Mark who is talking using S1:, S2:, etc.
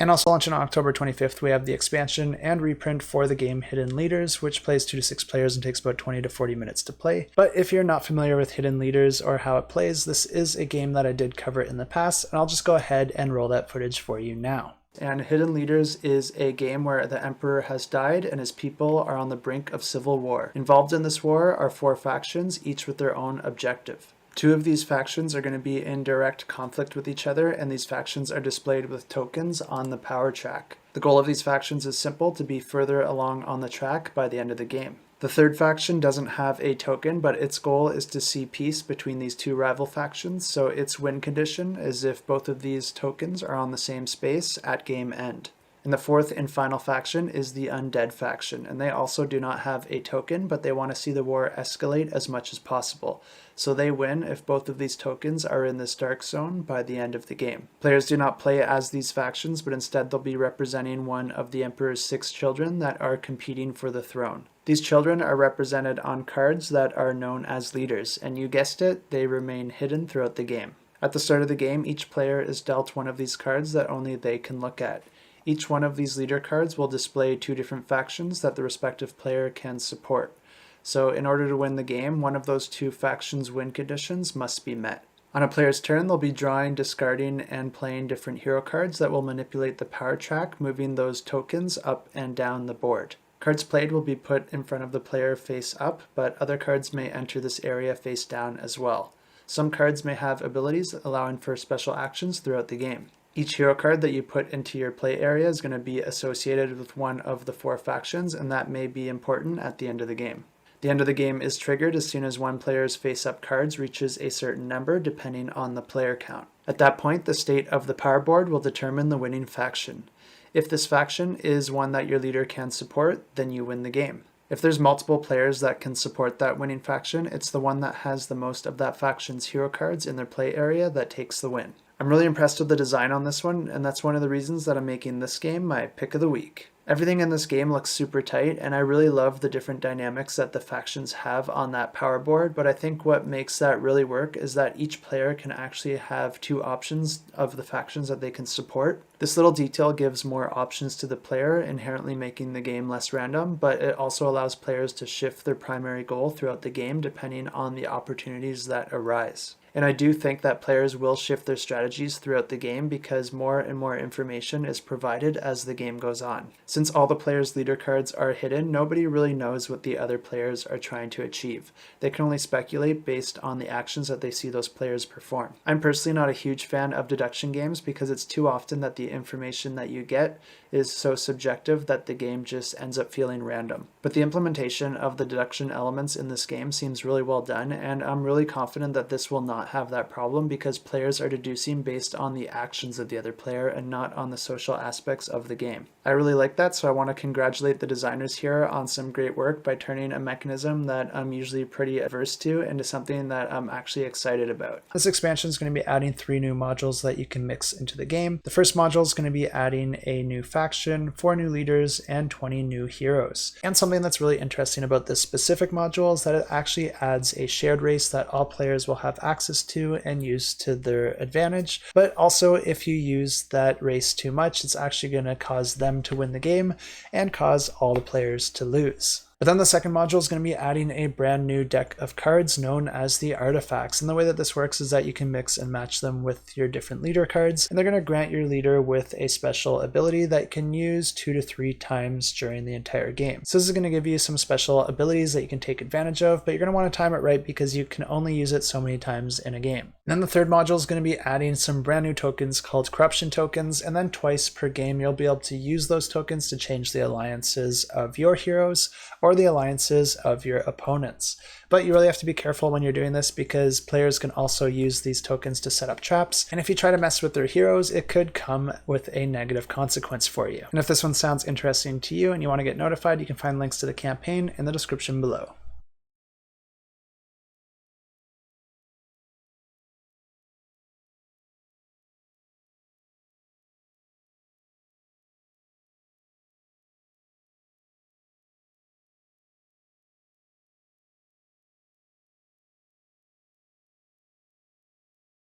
S1: And also launching on October 25th, we have the expansion and reprint for the game Hidden Leaders, which plays 2 to 6 players and takes about 20 to 40 minutes to play. But if you're not familiar with Hidden Leaders or how it plays, this is a game that I did cover in the past, and I'll just go ahead and roll that footage for you now. And Hidden Leaders is a game where the emperor has died and his people are on the brink of civil war. Involved in this war are 4 factions, each with their own objective. 2 of these factions are going to be in direct conflict with each other, and these factions are displayed with tokens on the power track. The goal of these factions is simple: to be further along on the track by the end of the game. The 3rd faction doesn't have a token, but its goal is to see peace between these 2 rival factions, so its win condition is if both of these tokens are on the same space at game end. And the 4th and final faction is the Undead faction, and they also do not have a token, but they want to see the war escalate as much as possible. So they win if both of these tokens are in this dark zone by the end of the game. Players do not play as these factions, but instead they'll be representing one of the Emperor's 6 children that are competing for the throne. These children are represented on cards that are known as leaders, and you guessed it, they remain hidden throughout the game. At the start of the game, each player is dealt one of these cards that only they can look at. Each one of these leader cards will display 2 different factions that the respective player can support. So in order to win the game, one of those 2 factions' win conditions must be met. On a player's turn, they'll be drawing, discarding, and playing different hero cards that will manipulate the power track, moving those tokens up and down the board. Cards played will be put in front of the player face up, but other cards may enter this area face down as well. Some cards may have abilities allowing for special actions throughout the game. Each hero card that you put into your play area is going to be associated with one of the 4 factions, and that may be important at the end of the game. The end of the game is triggered as soon as one player's face-up cards reaches a certain number, depending on the player count. At that point, the state of the power board will determine the winning faction. If this faction is one that your leader can support, then you win the game. If there's multiple players that can support that winning faction, it's the one that has the most of that faction's hero cards in their play area that takes the win. I'm really impressed with the design on this one, and that's one of the reasons that I'm making this game my pick of the week. Everything in this game looks super tight, and I really love the different dynamics that the factions have on that power board, but I think what makes that really work is that each player can actually have 2 options of the factions that they can support. This little detail gives more options to the player, inherently making the game less random, but it also allows players to shift their primary goal throughout the game depending on the opportunities that arise. And I do think that players will shift their strategies throughout the game because more and more information is provided as the game goes on. Since all the players' leader cards are hidden, nobody really knows what the other players are trying to achieve. They can only speculate based on the actions that they see those players perform. I'm personally not a huge fan of deduction games because it's too often that the information that you get is so subjective that the game just ends up feeling random. But the implementation of the deduction elements in this game seems really well done, and I'm really confident that this will not have that problem because players are deducing based on the actions of the other player and not on the social aspects of the game. I really like that, so I want to congratulate the designers here on some great work by turning a mechanism that I'm usually pretty averse to into something that I'm actually excited about. This expansion is going to be adding 3 new modules that you can mix into the game. The first module is going to be adding a new faction, 4 new leaders, and 20 new heroes. And something that's really interesting about this specific module is that it actually adds a shared race that all players will have access to and use to their advantage. But also, if you use that race too much, it's actually going to cause them to win the game and cause all the players to lose. But then the second module is going to be adding a brand new deck of cards known as the artifacts. And the way that this works is that you can mix and match them with your different leader cards, and they're going to grant your leader with a special ability that you can use 2 to 3 times during the entire game. So this is going to give you some special abilities that you can take advantage of, but you're going to want to time it right because you can only use it so many times in a game. And then the third module is going to be adding some brand new tokens called corruption tokens, and then twice per game you'll be able to use those tokens to change the alliances of your heroes or the alliances of your opponents. But you really have to be careful when you're doing this because players can also use these tokens to set up traps, and if you try to mess with their heroes, it could come with a negative consequence for you. And if this one sounds interesting to you and you want to get notified, you can find links to the campaign in the description below.